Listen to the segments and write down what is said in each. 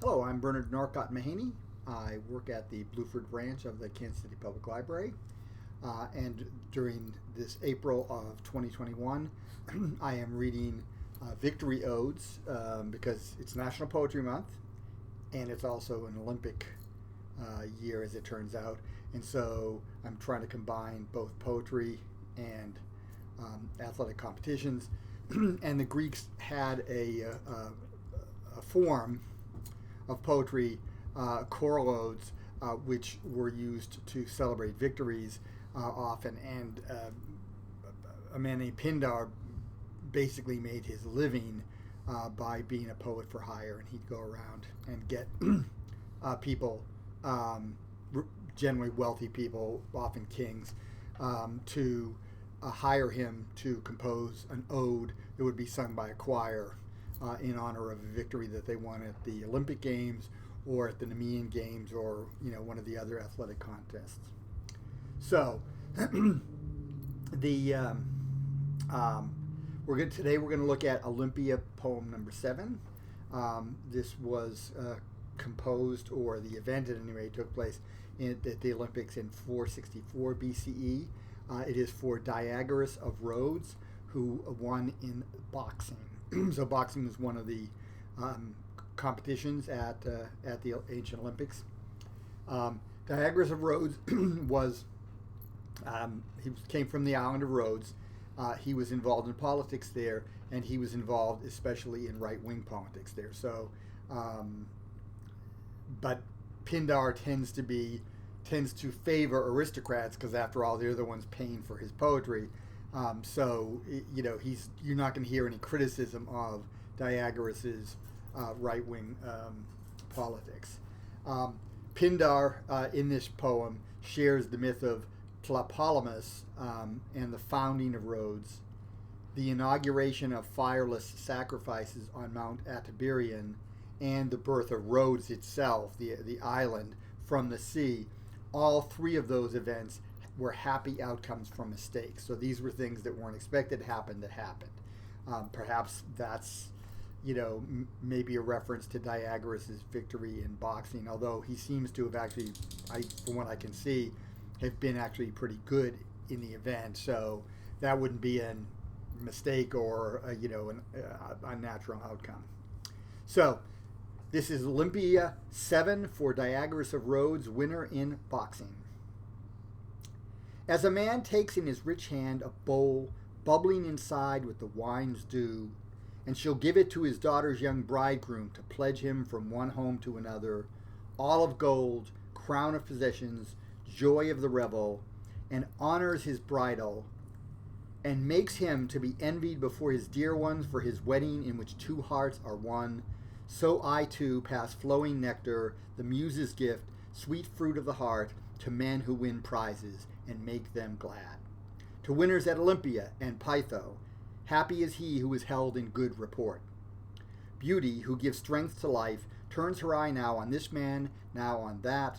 Hello, I'm Bernard Norcott-Mahany. I work at the Blueford branch of the Kansas City Public Library. And during this April of 2021, I am reading victory odes because it's National Poetry Month and it's also an Olympic year, as it turns out. And so I'm trying to combine both poetry and athletic competitions. And the Greeks had a form of poetry, choral odes, which were used to celebrate victories often. And a man named Pindar basically made his living by being a poet for hire, and he'd go around and get people, generally wealthy people, often kings, to hire him to compose an ode that would be sung by a choir in honor of a victory that they won at the Olympic Games or at the Nemean Games or one of the other athletic contests. So the today we're going to look at Olympia poem number 7. This was composed, or the event at any rate took place at the Olympics in 464 BCE. It is for Diagoras of Rhodes, who won in boxing. So boxing was one of the competitions at the ancient Olympics. Diagoras of Rhodes he came from the island of Rhodes. He was involved in politics there, and he was involved especially in right-wing politics there. So, but Pindar tends to favor aristocrats because, after all, they're the ones paying for his poetry. You're not going to hear any criticism of Diagoras's right-wing politics. Pindar, in this poem, shares the myth of Tlepolemus and the founding of Rhodes, the inauguration of fireless sacrifices on Mount Atiberian, and the birth of Rhodes itself, the island, from the sea. All three of those events were happy outcomes from mistakes. So these were things that weren't expected to happen that happened. Perhaps that's, maybe a reference to Diagoras' victory in boxing, although he seems to have actually, from what I can see, have been actually pretty good in the event. So that wouldn't be a mistake or, an unnatural outcome. So this is Olympia 7 for Diagoras of Rhodes, winner in boxing. As a man takes in his rich hand a bowl bubbling inside with the wine's dew, and shall give it to his daughter's young bridegroom to pledge him from one home to another, all of gold, crown of possessions, joy of the revel, and honors his bridal, and makes him to be envied before his dear ones for his wedding in which two hearts are one, so I too pass flowing nectar, the muse's gift, sweet fruit of the heart, to men who win prizes and make them glad. To winners at Olympia and Pytho, happy is he who is held in good report. Beauty, who gives strength to life, turns her eye now on this man, now on that,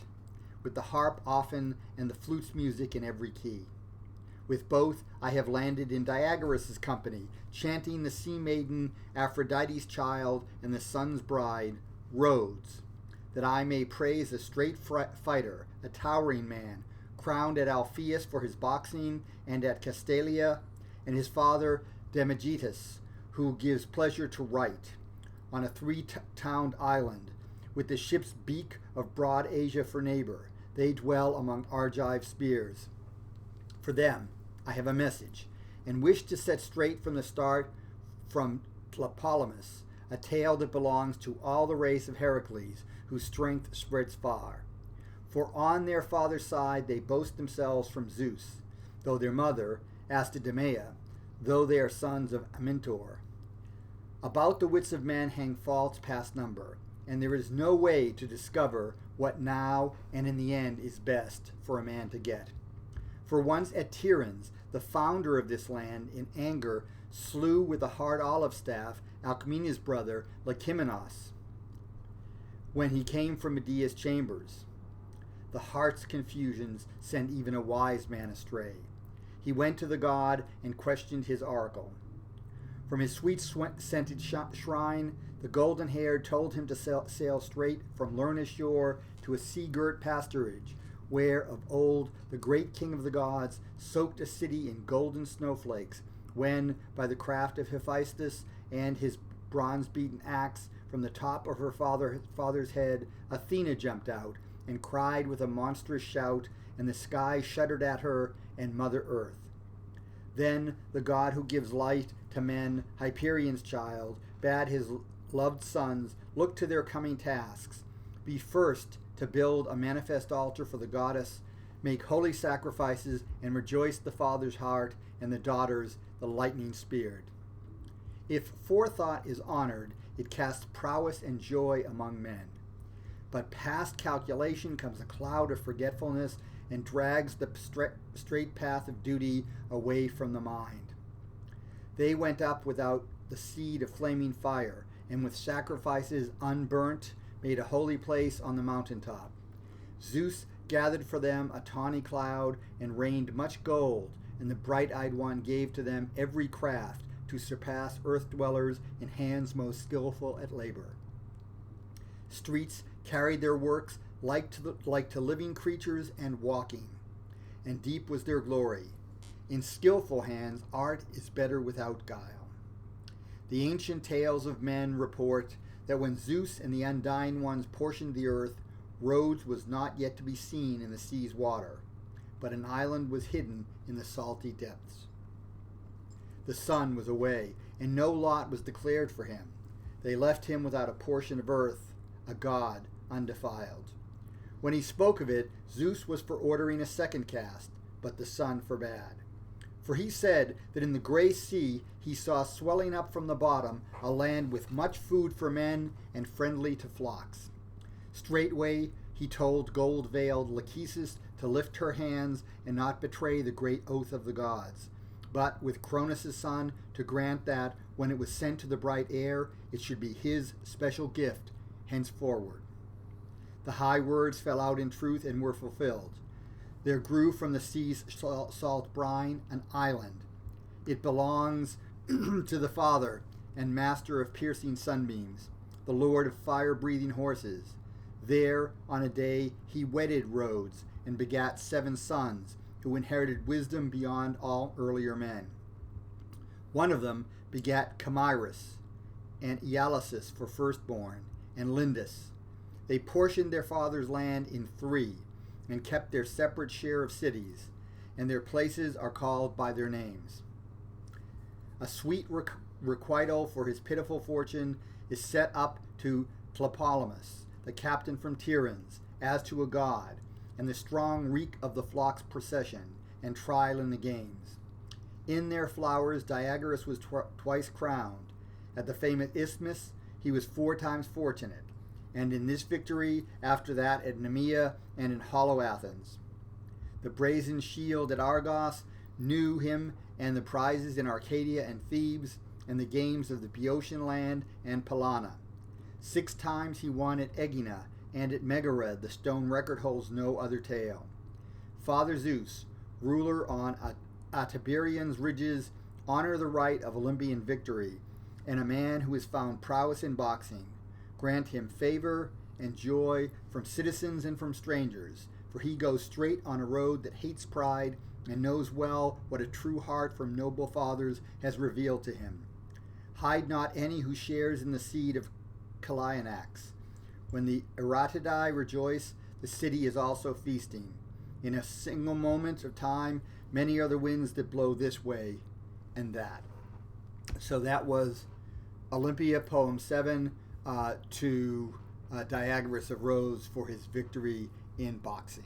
with the harp often and the flute's music in every key. With both I have landed in Diagoras' company, chanting the sea maiden, Aphrodite's child, and the sun's bride, Rhodes, that I may praise a straight fighter, a towering man, crowned at Alpheus for his boxing, and at Castalia, and his father Demagetus, who gives pleasure to write, on a three-towned island, with the ship's beak of broad Asia for neighbor. They dwell among Argive spears. For them I have a message, and wish to set straight from the start from Tlepolemus, a tale that belongs to all the race of Heracles, whose strength spreads far. For on their father's side they boast themselves from Zeus, though their mother, Astidamea, though they are sons of Amintor. About the wits of men hang faults past number, and there is no way to discover what now and in the end is best for a man to get. For once at Tiryns, the founder of this land, in anger, slew with a hard olive staff Alcmena's brother Lycimenos, when he came from Medea's chambers. The heart's confusions send even a wise man astray. He went to the god and questioned his oracle. From his sweet-scented shrine, The golden-haired told him to sail straight from Lerna's shore to a sea-girt pasturage, where of old the great king of the gods soaked a city in golden snowflakes, when, by the craft of Hephaestus and his bronze-beaten axe, from the top of her father's head, Athena jumped out and cried with a monstrous shout, and the sky shuddered at her and Mother Earth. Then the god who gives light to men, Hyperion's child, bade his loved sons look to their coming tasks. Be first to build a manifest altar for the goddess, make holy sacrifices, and rejoice the father's heart, and the daughter's the lightning-speared. If forethought is honored, it casts prowess and joy among men. But past calculation comes a cloud of forgetfulness and drags the straight path of duty away from the mind. They went up without the seed of flaming fire, and with sacrifices unburnt made a holy place on the mountaintop. Zeus gathered for them a tawny cloud and rained much gold, and the bright-eyed one gave to them every craft to surpass earth-dwellers in hands most skillful at labor. Streets carried their works like to living creatures and walking, and deep was their glory. In skillful hands art is better without guile. The ancient tales of men report that when Zeus and the Undying Ones portioned the earth, Rhodes was not yet to be seen in the sea's water, but an island was hidden in the salty depths. The sun was away, and no lot was declared for him. They left him without a portion of earth, a god undefiled. When he spoke of it, Zeus was for ordering a second cast, but the sun forbade. For he said that in the gray sea he saw swelling up from the bottom a land with much food for men and friendly to flocks. Straightway he told gold-veiled Lachesis to lift her hands and not betray the great oath of the gods, but with Cronus' son to grant that, when it was sent to the bright air, it should be his special gift henceforward. The high words fell out in truth and were fulfilled. There grew from the sea's salt brine an island. It belongs to the Father and Master of piercing sunbeams, the Lord of fire-breathing horses. There, on a day, he wedded Rhodes and begat 7 sons, who inherited wisdom beyond all earlier men. One of them begat Camyrus, and Ialysus for firstborn, and Lindus. They portioned their father's land in 3, and kept their separate share of cities, and their places are called by their names. A sweet requital for his pitiful fortune is set up to Tlepolemus, the captain from Tiryns, as to a god, and the strong reek of the flock's procession and trial in the games. In their flowers Diagoras was twice crowned. At the famous Isthmus he was 4 times fortunate, and in this victory, after that at Nemea and in hollow Athens. The brazen shield at Argos knew him, and the prizes in Arcadia and Thebes, and the games of the Boeotian land and Pellana. 6 times he won at Aegina, and at Megared the stone record holds no other tale. Father Zeus, ruler on Atabirion's ridges, honor the right of Olympian victory, and a man who has found prowess in boxing. Grant him favor and joy from citizens and from strangers, for he goes straight on a road that hates pride and knows well what a true heart from noble fathers has revealed to him. Hide not any who shares in the seed of Calianax. When the Eratidae rejoice, the city is also feasting. In a single moment of time, many are the winds that blow this way and that. So that was Olympia, poem 7, to Diagoras of Rhodes for his victory in boxing.